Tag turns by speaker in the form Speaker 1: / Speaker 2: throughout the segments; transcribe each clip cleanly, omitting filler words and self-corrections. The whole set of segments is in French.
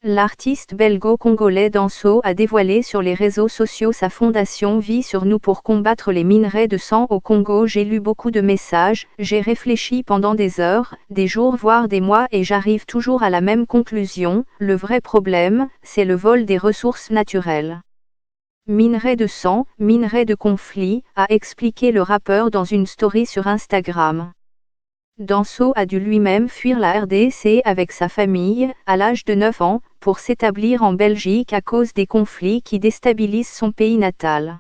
Speaker 1: L'artiste belgo-congolais Danso a dévoilé sur les réseaux sociaux sa fondation Vie sur nous pour combattre les minerais de sang au Congo. J'ai lu beaucoup de messages, j'ai réfléchi pendant des heures, des jours voire des mois et j'arrive toujours à la même conclusion, le vrai problème, c'est le vol des ressources naturelles. Minerais de sang, minerais de conflit, a expliqué le rappeur dans une story sur Instagram. Danso a dû lui-même fuir la RDC avec sa famille, à l'âge de 9 ans, pour s'établir en Belgique à cause des conflits qui déstabilisent son pays natal.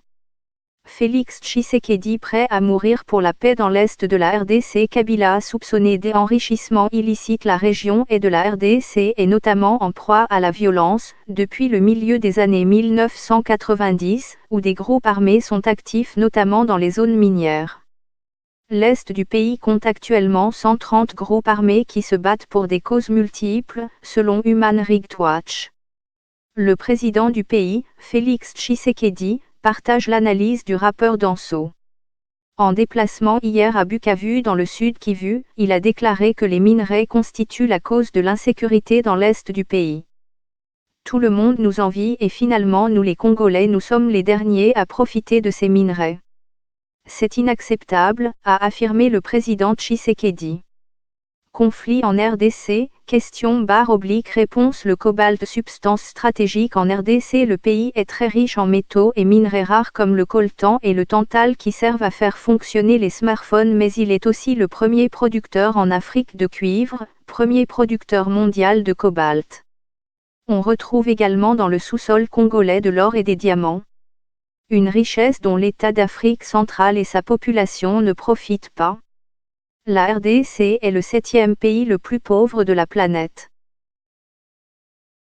Speaker 1: Félix Tshisekedi prêt à mourir pour la paix dans l'est de la RDC. Kabila a soupçonné d'enrichissement illicite. La région est de la RDC et notamment en proie à la violence, depuis le milieu des années 1990, où des groupes armés sont actifs notamment dans les zones minières. L'Est du pays compte actuellement 130 groupes armés qui se battent pour des causes multiples, selon Human Rights Watch. Le président du pays, Félix Tshisekedi, partage l'analyse du rappeur Danso. En déplacement hier à Bukavu dans le sud Kivu, il a déclaré que les minerais constituent la cause de l'insécurité dans l'Est du pays. Tout le monde nous envie et finalement nous les Congolais nous sommes les derniers à profiter de ces minerais. C'est inacceptable, a affirmé le président Tshisekedi. Conflit en RDC, question/réponse. Le cobalt, substance stratégique en RDC. Le pays est très riche en métaux et minerais rares comme le coltan et le tantal qui servent à faire fonctionner les smartphones, mais il est aussi le premier producteur en Afrique de cuivre, premier producteur mondial de cobalt. On retrouve également dans le sous-sol congolais de l'or et des diamants. Une richesse dont l'État d'Afrique centrale et sa population ne profitent pas. La RDC est le 7e pays le plus pauvre de la planète.